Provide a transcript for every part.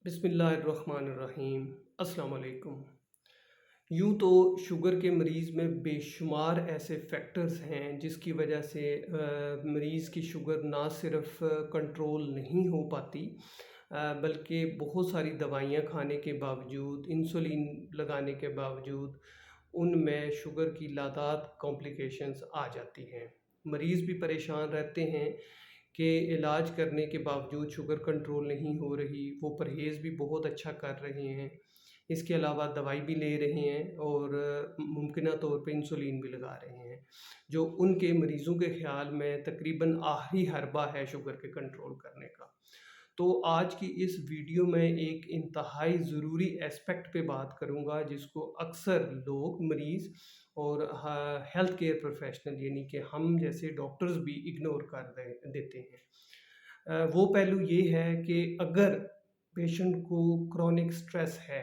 بسم اللہ الرحمن الرحیم۔ السلام علیکم۔ یوں تو شوگر کے مریض میں بے شمار ایسے فیکٹرز ہیں جس کی وجہ سے مریض کی شوگر نہ صرف کنٹرول نہیں ہو پاتی بلکہ بہت ساری دوائیاں کھانے کے باوجود، انسولین لگانے کے باوجود ان میں شوگر کی لاداد کمپلیکیشنز آ جاتی ہیں۔ مریض بھی پریشان رہتے ہیں کہ علاج کرنے کے باوجود شوگر کنٹرول نہیں ہو رہی، وہ پرہیز بھی بہت اچھا کر رہے ہیں، اس کے علاوہ دوائی بھی لے رہے ہیں اور ممکنہ طور پہ انسولین بھی لگا رہے ہیں، جو ان کے مریضوں کے خیال میں تقریباً آخری حربہ ہے شوگر کے کنٹرول کرنے کا۔ تو آج کی اس ویڈیو میں ایک انتہائی ضروری اسپیکٹ پہ بات کروں گا جس کو اکثر لوگ مریض اور ہیلتھ کیئر پروفیشنل یعنی کہ ہم جیسے ڈاکٹرز بھی اگنور کر دیتے ہیں۔ وہ پہلو یہ ہے کہ اگر پیشنٹ کو کرونک سٹریس ہے،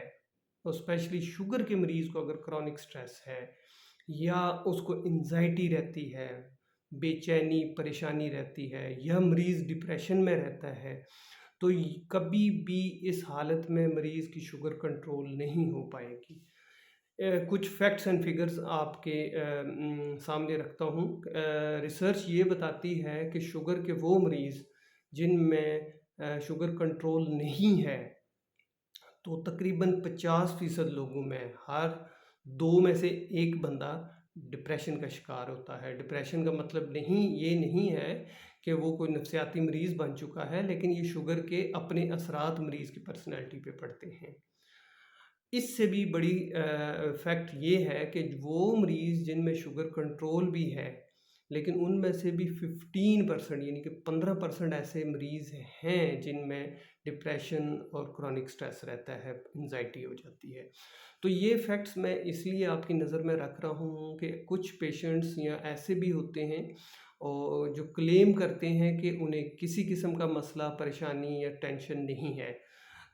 اسپیشلی شوگر کے مریض کو اگر کرونک سٹریس ہے یا اس کو انزائٹی رہتی ہے، بے چینی پریشانی رہتی ہے یا مریض ڈپریشن میں رہتا ہے، تو کبھی بھی اس حالت میں مریض کی شوگر کنٹرول نہیں ہو پائے گی۔ کچھ فیکٹس اینڈ فگرز آپ کے سامنے رکھتا ہوں۔ ریسرچ یہ بتاتی ہے کہ شوگر کے وہ مریض جن میں شوگر کنٹرول نہیں ہے، تو تقریباً 50% لوگوں میں ہر 2 میں سے ایک بندہ ڈپریشن کا شکار ہوتا ہے۔ ڈپریشن کا مطلب یہ نہیں ہے کہ وہ کوئی نفسیاتی مریض بن چکا ہے، لیکن یہ شوگر کے اپنے اثرات مریض کی پرسنالٹی پہ پڑتے ہیں۔ اس سے بھی بڑی فیکٹ یہ ہے کہ وہ مریض جن میں شوگر کنٹرول بھی ہے، لیکن ان میں سے بھی 15% یعنی کہ 15% ایسے مریض ہیں جن میں ڈپریشن اور کرونک سٹریس رہتا ہے، انزائٹی ہو جاتی ہے۔ تو یہ فیکٹس میں اس لیے آپ کی نظر میں رکھ رہا ہوں کہ کچھ پیشنٹس یا ایسے بھی ہوتے ہیں اور جو کلیم کرتے ہیں کہ انہیں کسی قسم کا مسئلہ، پریشانی یا ٹینشن نہیں ہے۔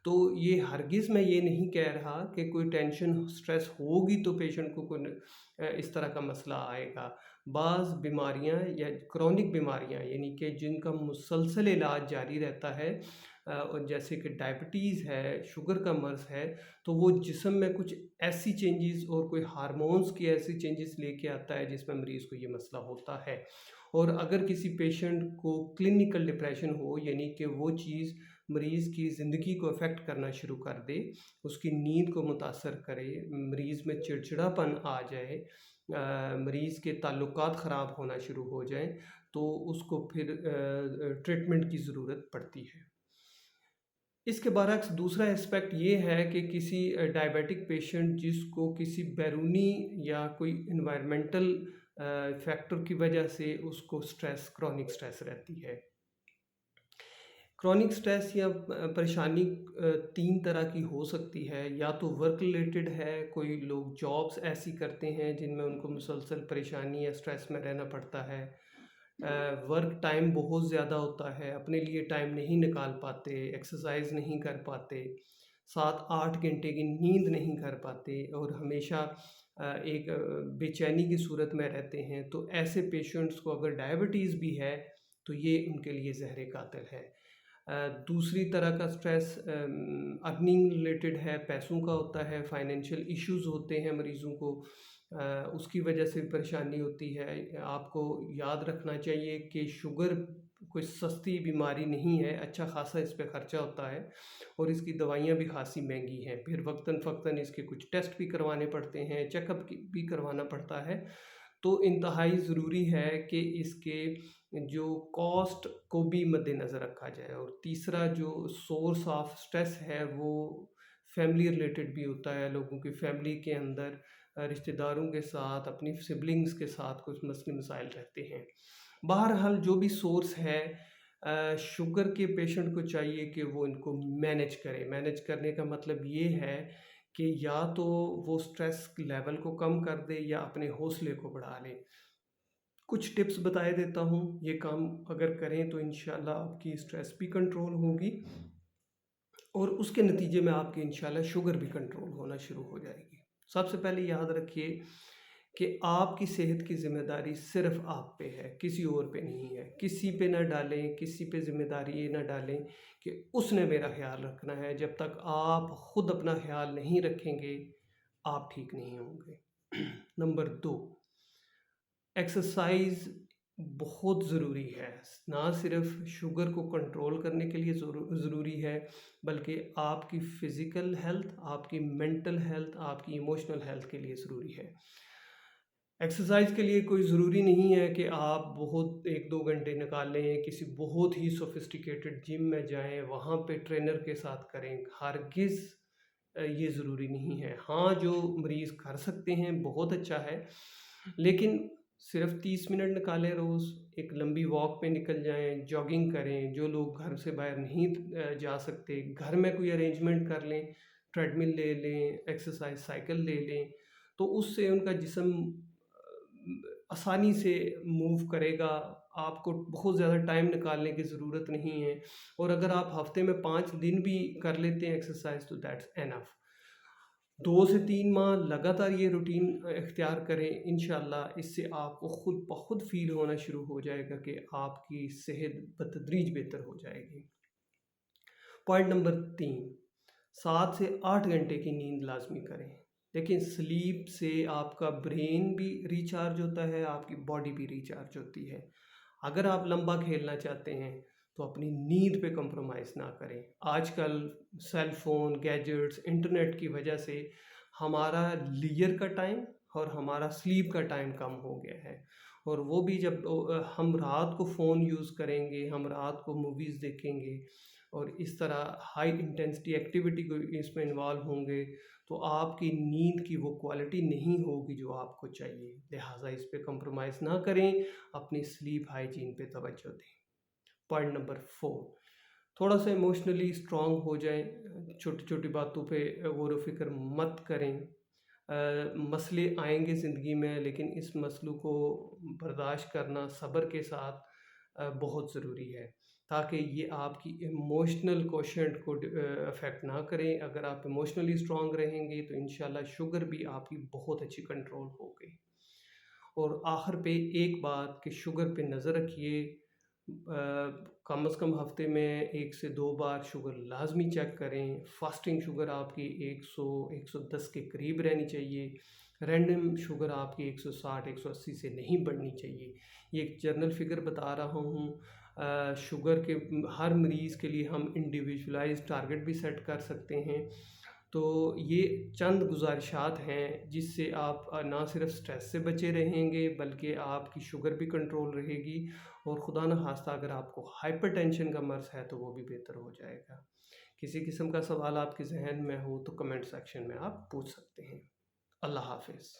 تو یہ ہرگز میں یہ نہیں کہہ رہا کہ کوئی ٹینشن سٹریس ہوگی تو پیشنٹ کو کوئی اس طرح کا مسئلہ آئے گا۔ بعض بیماریاں یا کرونک بیماریاں یعنی کہ جن کا مسلسل علاج جاری رہتا ہے، جیسے کہ ڈائبٹیز ہے، شوگر کا مرض ہے، تو وہ جسم میں کچھ ایسی چینجز اور کوئی ہارمونز کی ایسی چینجز لے کے آتا ہے جس میں مریض کو یہ مسئلہ ہوتا ہے۔ اور اگر کسی پیشنٹ کو کلینکل ڈپریشن ہو یعنی کہ وہ چیز مریض کی زندگی کو افیکٹ کرنا شروع کر دے، اس کی نیند کو متاثر کرے، مریض میں چڑچڑا پن آ جائے، مریض کے تعلقات خراب ہونا شروع ہو جائیں، تو اس کو پھر ٹریٹمنٹ کی ضرورت پڑتی ہے۔ اس کے برعکس دوسرا اسپیکٹ یہ ہے کہ کسی ڈائبیٹک پیشنٹ جس کو کسی بیرونی یا کوئی انوائرمنٹل فیکٹر کی وجہ سے اس کو سٹریس، کرونک سٹریس رہتی ہے۔ کرونک سٹریس یا پریشانی 3 طرح کی ہو سکتی ہے، یا تو ورک ریلیٹڈ ہے، کوئی لوگ جابس ایسی کرتے ہیں جن میں ان کو مسلسل پریشانی یا سٹریس میں رہنا پڑتا ہے، ورک ٹائم بہت زیادہ ہوتا ہے، اپنے لیے ٹائم نہیں نکال پاتے، ایکسرسائز نہیں کر پاتے، 7-8 گھنٹے کی نیند نہیں کر پاتے اور ہمیشہ ایک بے چینی کی صورت میں رہتے ہیں، تو ایسے پیشنٹس کو اگر ڈائبٹیز بھی ہے تو یہ ان کے لیے زہر قاتل ہے۔ دوسری طرح کا سٹریس ارننگ ریلیٹڈ ہے، پیسوں کا ہوتا ہے، فائنینشیل ایشوز ہوتے ہیں مریضوں کو، اس کی وجہ سے پریشانی ہوتی ہے۔ آپ کو یاد رکھنا چاہیے کہ شوگر کوئی سستی بیماری نہیں ہے، اچھا خاصا اس پہ خرچہ ہوتا ہے اور اس کی دوائیاں بھی خاصی مہنگی ہیں، پھر وقتاً فوقتاً اس کے کچھ ٹیسٹ بھی کروانے پڑتے ہیں، چیک اپ بھی کروانا پڑتا ہے، تو انتہائی ضروری ہے کہ اس کے جو کاسٹ کو بھی مد نظر رکھا جائے۔ اور تیسرا جو سورس آف سٹریس ہے وہ فیملی ریلیٹڈ بھی ہوتا ہے، لوگوں کی فیملی کے اندر رشتہ داروں کے ساتھ، اپنی سبلنگز کے ساتھ کچھ مسئلے مسائل رہتے ہیں۔ بہرحال جو بھی سورس ہے، شوگر کے پیشنٹ کو چاہیے کہ وہ ان کو مینج کرے۔ مینج کرنے کا مطلب یہ ہے کہ یا تو وہ سٹریس لیول کو کم کر دے یا اپنے حوصلے کو بڑھا لے۔ کچھ ٹپس بتائے دیتا ہوں، یہ کام اگر کریں تو انشاءاللہ آپ کی سٹریس بھی کنٹرول ہوگی اور اس کے نتیجے میں آپ کی انشاءاللہ شوگر بھی کنٹرول ہونا شروع ہو جائے گی۔ سب سے پہلے یاد رکھیے کہ آپ کی صحت کی ذمہ داری صرف آپ پہ ہے، کسی اور پہ نہیں ہے۔ کسی پہ نہ ڈالیں، کسی پہ ذمہ داری یہ نہ ڈالیں کہ اس نے میرا خیال رکھنا ہے۔ جب تک آپ خود اپنا خیال نہیں رکھیں گے آپ ٹھیک نہیں ہوں گے۔ نمبر 2، ایکسرسائز بہت ضروری ہے، نہ صرف شوگر کو کنٹرول کرنے کے لیے ضروری ہے، بلکہ آپ کی فزیکل ہیلتھ، آپ کی مینٹل ہیلتھ، آپ کی ایموشنل ہیلتھ کے لیے ضروری ہے۔ ایکسرسائز کے لیے کوئی ضروری نہیں ہے کہ آپ بہت 1-2 گھنٹے نکال لیں، کسی بہت ہی سوفسٹیکیٹڈ جم میں جائیں، وہاں پہ ٹرینر کے ساتھ کریں، ہرگز یہ ضروری نہیں ہے۔ ہاں، جو مریض کر سکتے ہیں بہت اچھا ہے، لیکن صرف 30 منٹ نکالیں روز، ایک لمبی واک پہ نکل جائیں، جاگنگ کریں۔ جو لوگ گھر سے باہر نہیں جا سکتے، گھر میں کوئی ارینجمنٹ کر لیں، ٹریڈ مل لے لیں، ایکسرسائز سائیکل لے لیں، تو اس سے ان کا جسم آسانی سے موو کرے گا۔ آپ کو بہت زیادہ ٹائم نکالنے کی ضرورت نہیں ہے، اور اگر آپ ہفتے میں 5 دن بھی کر لیتے ہیں ایکسرسائز تو دیٹس انف۔ 2 سے 3 ماہ لگاتار یہ روٹین اختیار کریں، انشاءاللہ اس سے آپ کو خود بخود فیل ہونا شروع ہو جائے گا کہ آپ کی صحت بتدریج بہتر ہو جائے گی۔ پوائنٹ نمبر 3، 7 سے 8 گھنٹے کی نیند لازمی کریں۔ لیکن سلیپ سے آپ کا برین بھی ریچارج ہوتا ہے، آپ کی باڈی بھی ریچارج ہوتی ہے۔ اگر آپ لمبا کھیلنا چاہتے ہیں تو اپنی نیند پہ کمپرومائز نہ کریں۔ آج کل سیل فون، گیجٹس، انٹرنیٹ کی وجہ سے ہمارا لیجر کا ٹائم اور ہمارا سلیپ کا ٹائم کم ہو گیا ہے، اور وہ بھی جب ہم رات کو فون یوز کریں گے، ہم رات کو موویز دیکھیں گے اور اس طرح ہائی انٹینسٹی ایکٹیویٹی کو اس میں انوالو ہوں گے، تو آپ کی نیند کی وہ کوالٹی نہیں ہوگی جو آپ کو چاہیے۔ لہٰذا اس پہ کمپرومائز نہ کریں، اپنی سلیپ ہائیجین پہ توجہ دیں۔ پوائنٹ نمبر 4، تھوڑا سا ایموشنلی اسٹرانگ ہو جائیں، چھوٹی چھوٹی باتوں پہ غور و فکر مت کریں۔ مسئلے آئیں گے زندگی میں، لیکن اس مسئلوں کو برداشت کرنا صبر کے ساتھ بہت ضروری ہے، تاکہ یہ آپ کی ایموشنل کوشنٹ کو افیکٹ نہ کریں۔ اگر آپ ایموشنلی اسٹرانگ رہیں گے تو انشاءاللہ شوگر بھی آپ کی بہت اچھی کنٹرول ہوگی۔ اور آخر پہ ایک بات کہ شوگر پہ نظر رکھیے، کم از کم ہفتے میں 1 سے 2 بار شوگر لازمی چیک کریں۔ فاسٹنگ شوگر آپ کی 100-110 کے قریب رہنی چاہیے، رینڈم شوگر آپ کی 160-180 سے نہیں بڑھنی چاہیے۔ یہ ایک جرنل فگر بتا رہا ہوں۔ شوگر کے ہر مریض کے لیے ہم انڈیویجولائز ٹارگٹ بھی سیٹ کر سکتے ہیں۔ تو یہ چند گزارشات ہیں جس سے آپ نہ صرف سٹریس سے بچے رہیں گے بلکہ آپ کی شوگر بھی کنٹرول رہے گی، اور خدا نہ خواستہ اگر آپ کو ہائپر ٹینشن کا مرض ہے تو وہ بھی بہتر ہو جائے گا۔ کسی قسم کا سوال آپ کے ذہن میں ہو تو کمنٹ سیکشن میں آپ پوچھ سکتے ہیں۔ اللہ حافظ۔